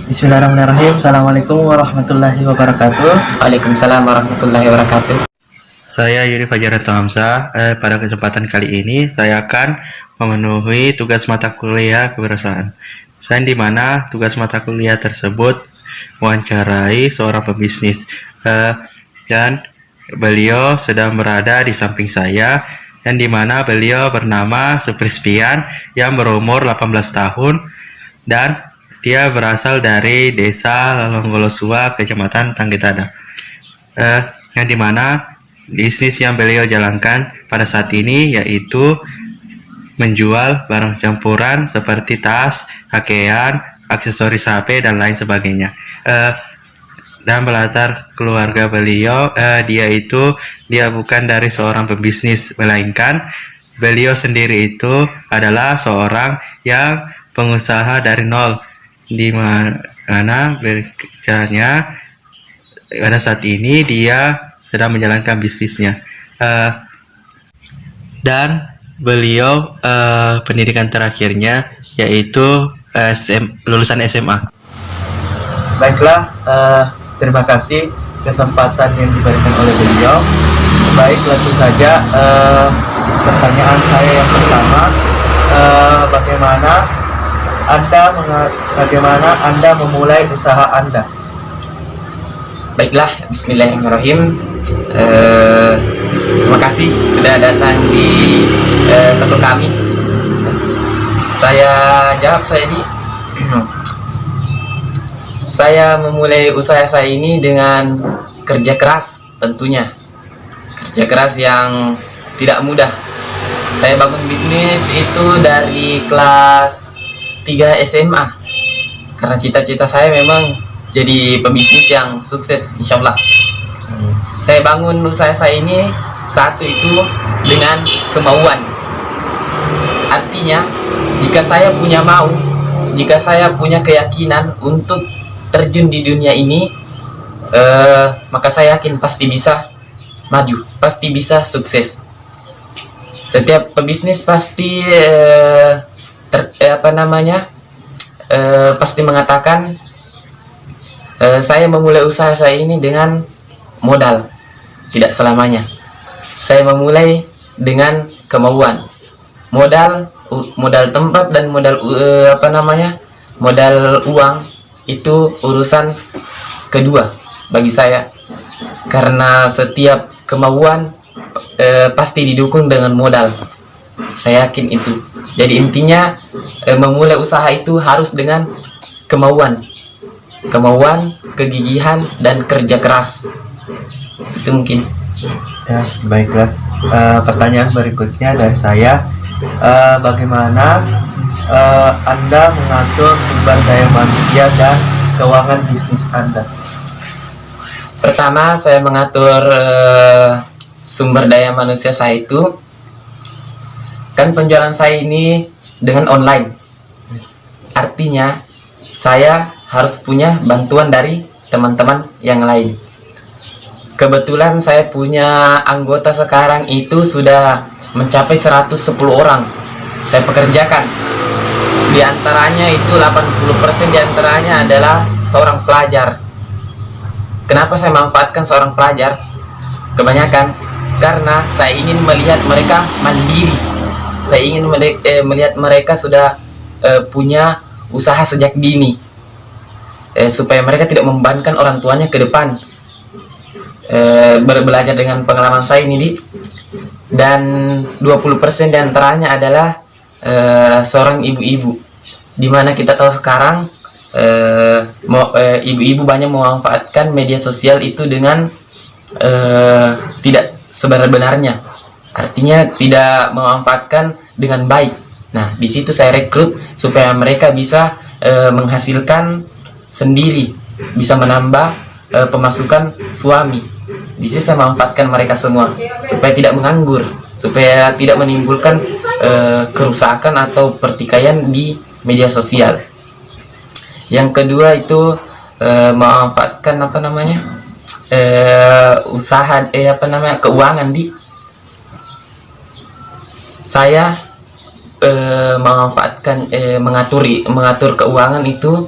Bismillahirrahmanirrahim. Assalamualaikum warahmatullahi wabarakatuh. Waalaikumsalam warahmatullahi wabarakatuh. Saya Yuri Fajaranto Hamzah. Pada kesempatan kali ini saya akan memenuhi tugas mata kuliah kewirausahaan. Di mana tugas mata kuliah tersebut mewawancarai seorang pebisnis, dan beliau sedang berada di samping saya, dan di mana beliau bernama Suprispian yang berumur 18 tahun dan dia berasal dari Desa Lalonggolosua, Kecamatan Tanggetada. Yang dimana bisnis yang beliau jalankan pada saat ini yaitu menjual barang campuran seperti tas, pakaian, aksesoris HP dan lain sebagainya. Dan melatar keluarga beliau, dia bukan dari seorang pebisnis, melainkan beliau sendiri itu adalah seorang yang pengusaha dari nol, di mana bekerjanya pada saat ini dia sedang menjalankan bisnisnya, dan beliau pendidikan terakhirnya yaitu lulusan SMA. Baiklah, terima kasih kesempatan yang diberikan oleh beliau. Baik, langsung saja pertanyaan saya yang pertama, bagaimana Anda memulai usaha Anda? Baiklah, bismillahirrahmanirrahim. Terima kasih sudah datang di toko kami. Saya jawab saya memulai usaha saya ini dengan kerja keras tentunya. Kerja keras yang tidak mudah. Saya bangun bisnis itu dari kelas 3 SMA, karena cita-cita saya memang jadi pebisnis yang sukses, insya Allah. Saya bangun usaha saya ini satu itu dengan kemauan. Artinya jika saya punya keyakinan untuk terjun di dunia ini, maka saya yakin pasti bisa maju, pasti bisa sukses. Setiap pebisnis pasti pasti mengatakan, saya memulai usaha saya ini dengan modal. Tidak selamanya. Saya memulai dengan kemauan. Modal tempat dan modal uang itu urusan kedua bagi saya, karena setiap kemauan pasti didukung dengan modal. Saya yakin itu. Jadi intinya memulai usaha itu harus dengan kemauan, kegigihan dan kerja keras. Itu mungkin. Ya, baiklah. Pertanyaan berikutnya dari saya, bagaimana Anda mengatur sumber daya manusia dan keuangan bisnis Anda? Pertama, saya mengatur sumber daya manusia saya itu, kan penjualan saya ini dengan online. Artinya saya harus punya bantuan dari teman-teman yang lain. Kebetulan saya punya anggota sekarang itu sudah mencapai 110 orang saya pekerjakan. Di antaranya itu 80% di antaranya adalah seorang pelajar. Kenapa saya memanfaatkan seorang pelajar? Kebanyakan karena saya ingin melihat mereka mandiri. Saya ingin melihat mereka sudah punya usaha sejak dini, supaya mereka tidak membebankan orang tuanya ke depan. Belajar dengan pengalaman saya ini, dan 20% diantaranya adalah seorang ibu-ibu, dimana kita tahu sekarang ibu-ibu banyak memanfaatkan media sosial itu dengan tidak sebenar-benarnya, artinya tidak memanfaatkan dengan baik. Nah, di situ saya rekrut supaya mereka bisa menghasilkan sendiri, bisa menambah pemasukan suami. Di sini saya memanfaatkan mereka semua supaya tidak menganggur, supaya tidak menimbulkan kerusakan atau pertikaian di media sosial. Yang kedua itu memanfaatkan usaha keuangan. Saya memanfaatkan mengatur keuangan itu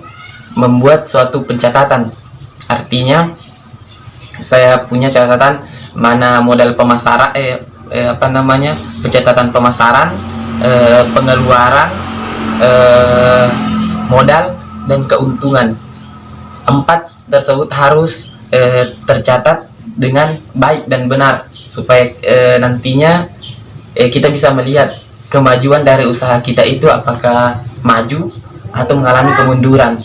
membuat suatu pencatatan. Artinya saya punya catatan mana modal pemasaran, pencatatan pemasaran, pengeluaran, modal, dan keuntungan. 4 tersebut harus tercatat dengan baik dan benar supaya nantinya kita bisa melihat kemajuan dari usaha kita itu apakah maju atau mengalami kemunduran.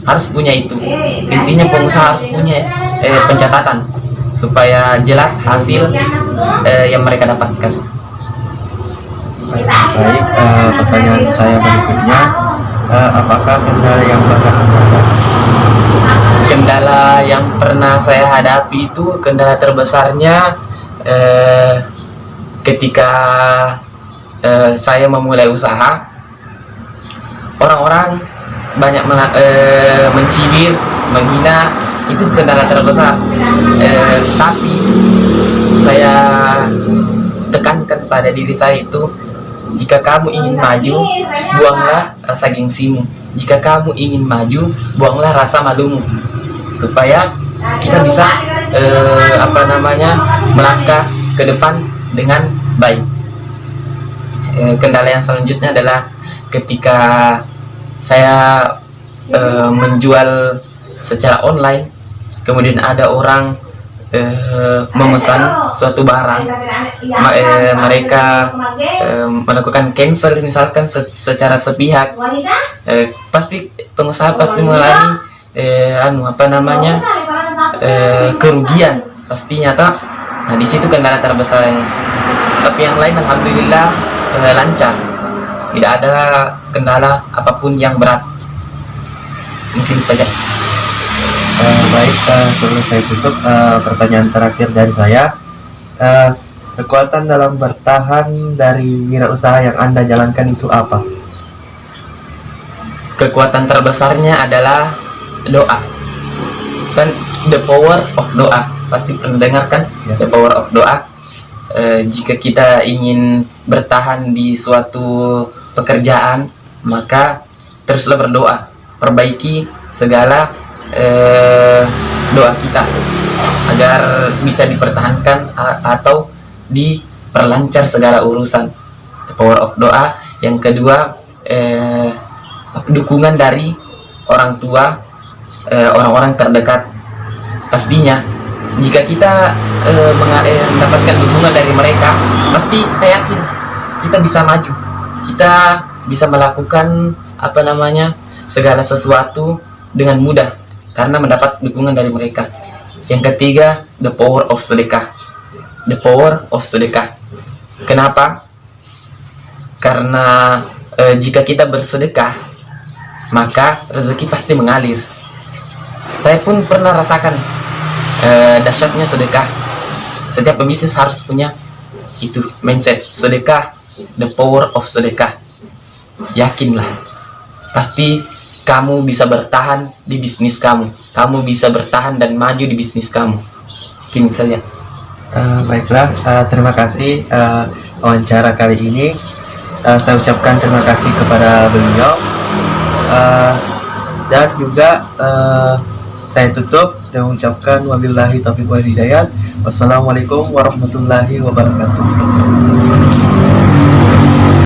Harus punya itu. Intinya pengusaha harus punya pencatatan supaya jelas hasil yang mereka dapatkan. Baik, pertanyaan saya berikutnya, apakah kendala yang pernah Anda hadapi? Kendala yang pernah saya hadapi itu kendala terbesarnya ketika saya memulai usaha, orang-orang banyak mencibir, menghina, itu kendala terbesar. Tapi saya tekankan pada diri saya itu, jika kamu ingin maju, buanglah rasa gengsimu. Jika kamu ingin maju, buanglah rasa malumu, supaya kita bisa melangkah ke depan dengan baik. Kendala yang selanjutnya adalah ketika saya menjual secara online, kemudian ada orang memesan suatu barang, mereka melakukan cancel misalkan secara sepihak, pasti pengusaha pasti mengalami kerugian pastinya toh. Nah, di situ kendala terbesarnya. Tapi yang lain alhamdulillah lancar, tidak ada kendala apapun yang berat. Mungkin saja. Baik, sebelum saya tutup, pertanyaan terakhir dari saya, kekuatan dalam bertahan dari wirausaha yang Anda jalankan itu apa? Kekuatan terbesarnya adalah doa. Kan the power of doa, pasti pernah dengar kan? Ya. The power of doa. Jika kita ingin bertahan di suatu pekerjaan, maka teruslah berdoa, perbaiki segala doa kita agar bisa dipertahankan atau diperlancar segala urusan. The power of doa. Yang kedua, dukungan dari orang tua, orang-orang terdekat. Pastinya jika kita mendapatkan dukungan dari mereka, pasti saya yakin kita bisa maju, kita bisa melakukan segala sesuatu dengan mudah karena mendapat dukungan dari mereka. Yang ketiga, the power of sedekah. The power of sedekah. Kenapa? Karena jika kita bersedekah, maka rezeki pasti mengalir. Saya pun pernah rasakan dahsyatnya sedekah. Setiap pebisnis harus punya itu mindset sedekah, the power of sedekah. Yakinlah, pasti kamu bisa bertahan di bisnis kamu. Kamu bisa bertahan dan maju di bisnis kamu. Mungkin saja. Baiklah, terima kasih wawancara kali ini. Saya ucapkan terima kasih kepada beliau, dan juga saya tutup dengan mengucapkan wabillahi taufiq wal hidayah. Wassalamualaikum warahmatullahi wabarakatuh.